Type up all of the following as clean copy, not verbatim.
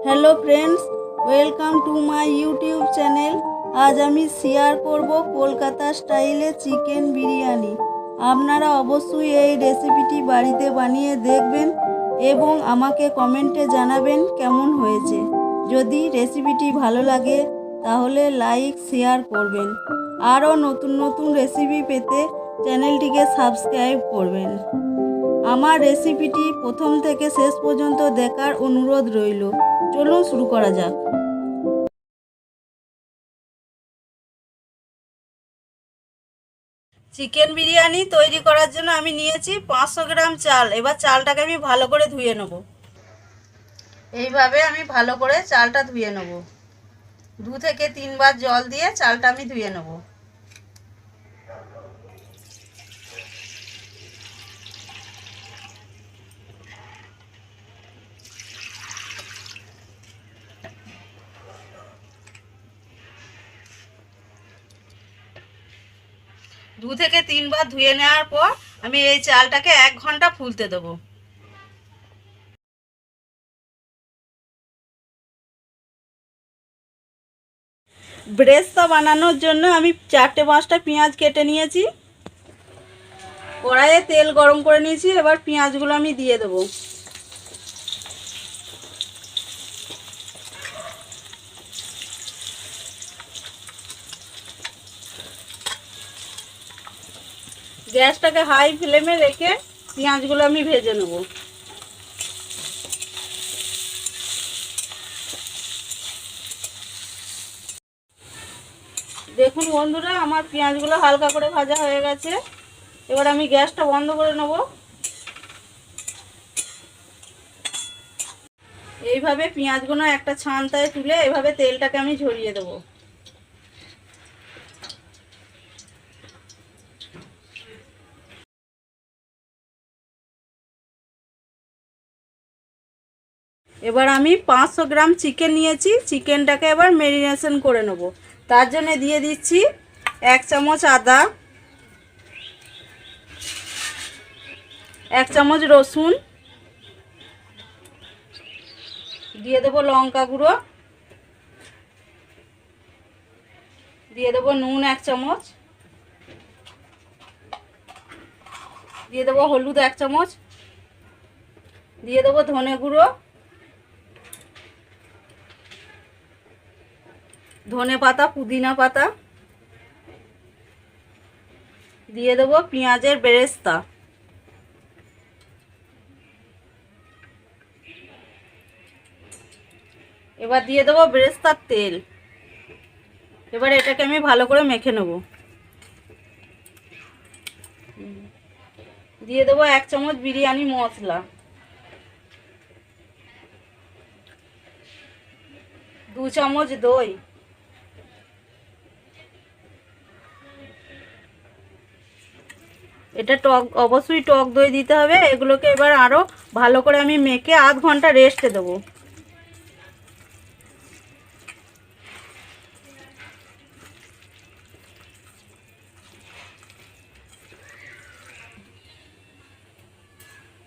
Hello friends, welcome to my YouTube channel. আজ আমি share করব কলকাতা স্টাইলে চিকেন বিরিয়ানি। আপনারা অবশ্যই এই রেসিপিটি বাড়িতে বানিয়ে দেখবেন এবং আমাকে কমেন্টে জানাবেন কেমন হয়েছে। যদি রেসিপিটি ভালো লাগে তাহলে লাইক শেয়ার করবেন। আরও নতুন নতুন রেসিপি পেতে চ্যানেলটিকে সাবস্ক্রাইব করবেন। আমার রেসিপিটি প্রথম থেকে শেষ পর্যন্ত দেখার অনুরোধ রইল। চলুন শুরু করা যাক। চিকেন বিরিয়ানি তৈরি করার জন্য আমি নিয়েছি 500 গ্রাম চাল। এবার চালটাকে আমি ভালো করে ধুয়ে নেব। এইভাবে আমি ভালো করে চালটা ধুয়ে নেব। 2 থেকে 3 বার জল দিয়ে চালটা আমি ধুয়ে নেব। দু থেকে 3 বার ধুয়ে নেওয়ার পর আমি এই চালটাকে 1 ঘন্টা ফুলতে দেবো। ব্রেস্তা বানানোর জন্য আমি 4-5টা পেঁয়াজ কেটে নিয়েছি। কড়াইয়ে তেল গরম করে নিয়েছি। এবার পেঁয়াজগুলো আমি দিয়ে দেবো। গ্যাসটাকে হাই ফ্লেমে রেখে পেঁয়াজগুলো আমি ভেজে নেব। দেখুন বন্ধুরা, আমার পেঁয়াজগুলো হালকা করে ভাজা হয়ে গেছে। এবার আমি গ্যাসটা বন্ধ করে নেব। এইভাবে পেঁয়াজগুলো একটা ছানতায় তুলে এভাবে তেলটাকে আমি ঝরিয়ে দেবো। এবার আমি 500 গ্রাম চিকেন নিয়েছি। চিকেনটাকে এবার ম্যারিনেশন করে নেব। তার জন্য দিয়ে দিচ্ছি 1 চামচ আদা, 1 চামচ রসুন, দিয়ে দেবো লঙ্কা গুঁড়ো, দিয়ে দেবো নুন 1 চামচ, দিয়ে দেবো হলুদ 1 চামচ, দিয়ে দেবো ধনে গুঁড়ো, ধনে পাতা, পুদিনা পাতা, দিয়ে দেবো পেঁয়াজের বেরেস্তা, এবার দিয়ে দেবো বেরেস্তার তেল। এবার এটাকে আমি ভালো করে মেখে নেব। দিয়ে দেবো 1 চামচ বিরিয়ানি মশলা, 2 চামচ দই, এটা অবশ্যই টক দই দিতে হবে। এগুলোকে এবার আরও ভালো করে আমি মেখে আধ ঘন্টা রেস্টে দেবো।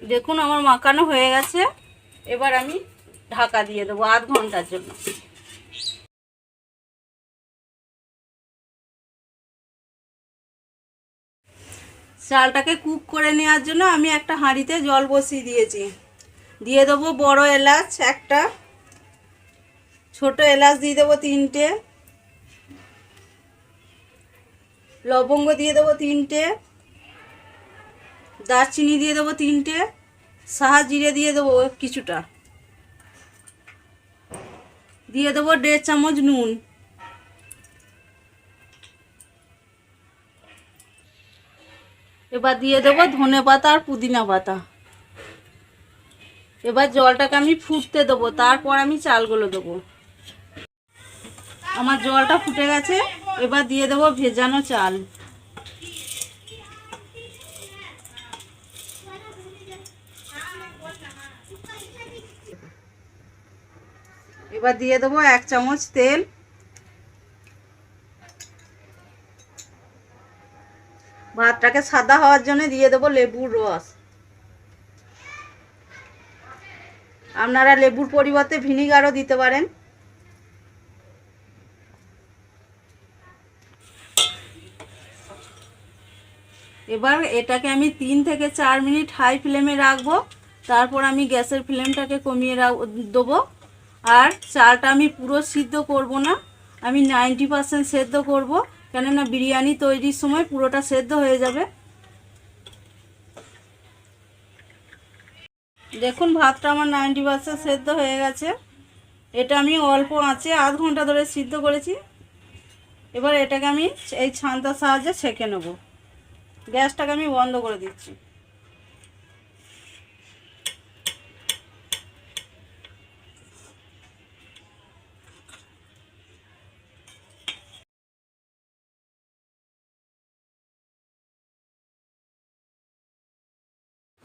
দেখুন আমার মাখানো হয়ে গেছে। এবার আমি ঢাকা দিয়ে দেবো আধ ঘন্টার জন্য। চালটাকে কুক করে নেওয়ার জন্য আমি একটা হাঁড়িতে জল বসিয়ে দিয়েছি। দিয়ে দেবো বড় এলাচ একটা, ছোট এলাচ দিয়ে দেবো 3টে, লবঙ্গ দিয়ে দেবো 3টে, দারচিনি দিয়ে দেবো 3টে, সাহা জিরে দিয়ে দেবো কিছুটা, দিয়ে দেবো 1.5 চামচ নুন। এবার দিয়ে দেবো ধনে পাতা আর পুদিনা পাতা। এবার জলটাকে আমি ফুটতে দেবো, তারপর আমি চালগুলো দেবো। আমার জলটা ফুটে গেছে। এবার দিয়ে দেবো ভেজানো চাল। এবার দিয়ে দেবো 1 চামচ তেল, ভাতটাকে সাদা হওয়ার জন্য দিয়ে দেবো লেবুর রস। আপনারা লেবুর পরিবর্তে ভিনিগারও দিতে পারেন। এবার এটাকে আমি 3 থেকে 4 মিনিট হাই ফ্লেমে রাখবো। তারপর আমি গ্যাসের ফ্লেমটাকে কমিয়ে দেবো। আর চালটা আমি পুরো সিদ্ধ করব না, আমি 90% সেদ্ধ করব, কেননা বিরিয়ানি তৈরির সময় পুরোটা সেদ্ধ হয়ে যাবে। দেখুন ভাতটা আমার 90% সেদ্ধ হয়ে গেছে। এটা আমি অল্প আঁচে আধ ঘন্টা ধরে সিদ্ধ করেছি। এবার এটাকে আমি এই ছান্তার সাহায্যে ছেঁকে নেব। গ্যাসটাকে আমি বন্ধ করে দিচ্ছি।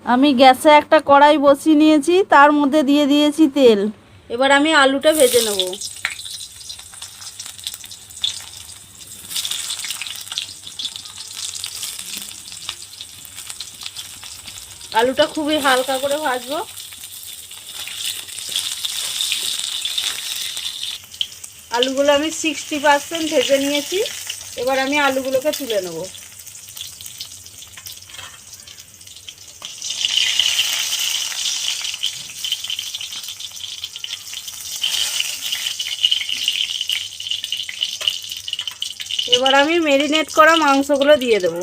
আমি গ্যাসে একটা কড়াই বসিয়ে নিয়েছি, তার মধ্যে দিয়ে দিয়েছি তেল। এবার আমি আলুটা ভেজে নেব। আলুটা খুবই হালকা করে ভাজবো। আলুগুলো আমি 60% ভেজে নিয়েছি। এবার আমি আলুগুলোকে তুলে নেব। এবার আমি ম্যারিনেট করা মাংসগুলো দিয়ে দেবো।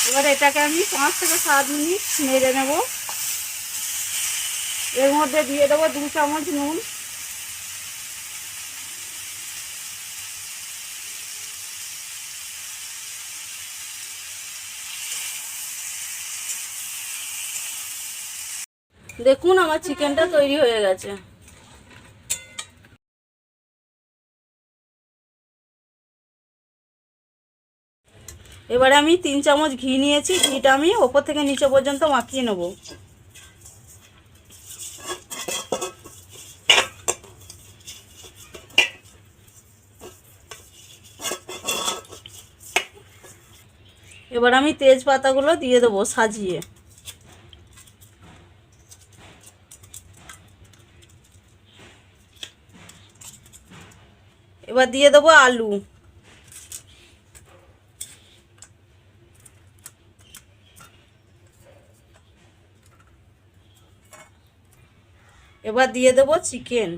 এবার এটাকে আমি 5 থেকে 7 মিনিট নেড়ে নেব। এর মধ্যে দিয়ে দেবো 2 চামচ নুন। দেখুন আমার চিকেনটা তৈরি হয়ে গেছে। এবারে আমি 3 চামচ ঘি নিয়েছি, ঘিটা আমি ওপর থেকে নিচে পর্যন্ত মাখিয়ে নেব। এবার আমি তেজপাতাগুলো দিয়ে দেবো সাজিয়ে। এবার দিয়ে দেবো আলু। এবার দিয়ে দেবো চিকেন।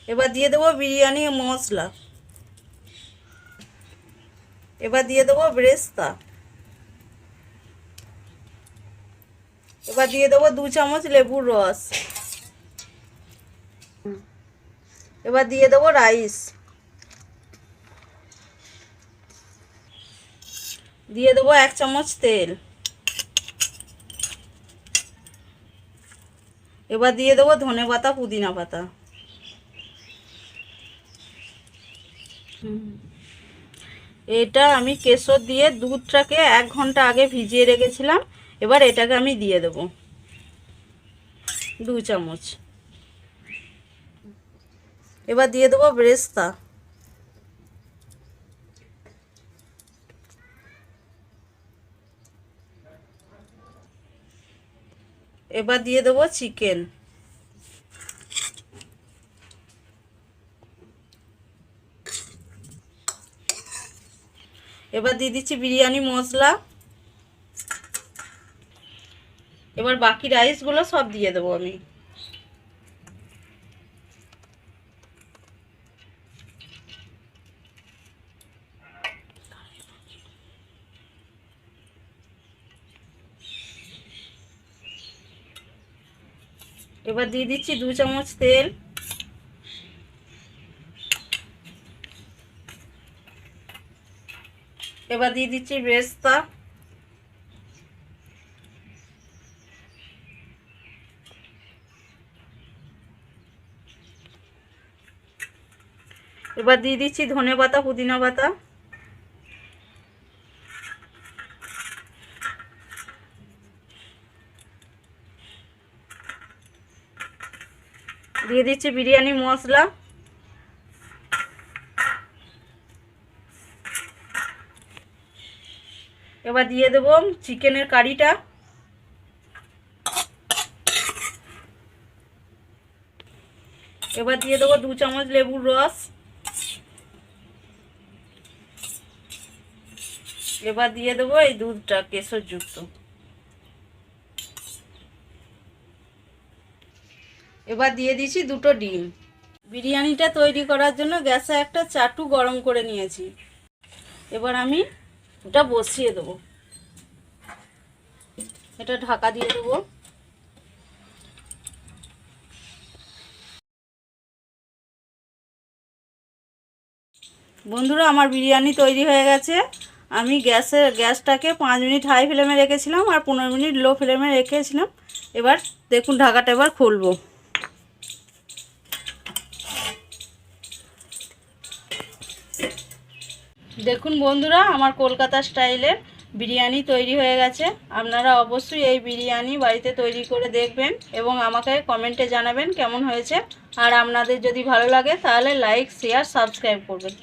এবার দিয়ে দেবো বিরিয়ানি মশলা। এবার দিয়ে দেবো বেরেস্তা। এবার দিয়ে দেবো 2 চামচ লেবুর রস। এবার দিয়ে দেবো রাইস। দিয়ে দেবো 1 চামচ তেল। এবার দিয়ে দেবো ধনে পাতা পুদিনা পাতা। এটা আমি কেশর দিয়ে দুধটাকে 1 ঘন্টা আগে ভিজিয়ে রেখেছিলাম। এবার এটাকে আমি দিয়ে দেবো 2 চামচ। এবার দিয়ে দেবো বেরেস্তা। এবার দিয়ে দেবো চিকেন। এবার দিয়ে দিচ্ছি বিরিয়ানি মশলা। এবার বাকি রাইসগুলো সব দিয়ে দেবো আমি। এবার দিয়ে দিচ্ছি 2 চামচ তেল। এবার দিয়ে দিচ্ছি বেরেস্তা। এবার দিয়ে দিচ্ছি ধনে পাতা, পুদিনা পাতা। দিয়ে দিচ্ছি বিরিয়ানি মশলা। এবার দিয়ে দেবো চিকেনের কারিটা। এবার দিয়ে দেবো 2 চামচ লেবুর রস। এবার দিয়ে দেবো এই দুধটা কেশরযুক্ত। এবার দিয়ে দিচ্ছি 2টো ডিম। বিরিয়ানিটা তৈরি করার জন্য গ্যাসে একটা চাটু গরম করে নিয়েছি। এবার আমি এটা বসিয়ে দেবো। এটা ঢাকা দিয়ে দেবো। বন্ধুরা, আমার বিরিয়ানি তৈরি হয়ে গেছে। আমি গ্যাসটাকে 5 মিনিট হাই ফ্লেমে রেখেছিলাম আর 15 মিনিট লো ফ্লেমে রেখেছিলাম। এবার দেখুন ঢাকাটা এবার খুলবো। দেখুন বন্ধুরা, আমার কলকাতা স্টাইলের বিরিয়ানি তৈরি হয়ে গেছে। আপনারা অবশ্যই এই বিরিয়ানি বাড়িতে তৈরি করে দেখবেন এবং আমাকে কমেন্টে জানাবেন কেমন হয়েছে। আর আপনাদের যদি ভালো লাগে তাহলে লাইক, শেয়ার, সাবস্ক্রাইব করবেন।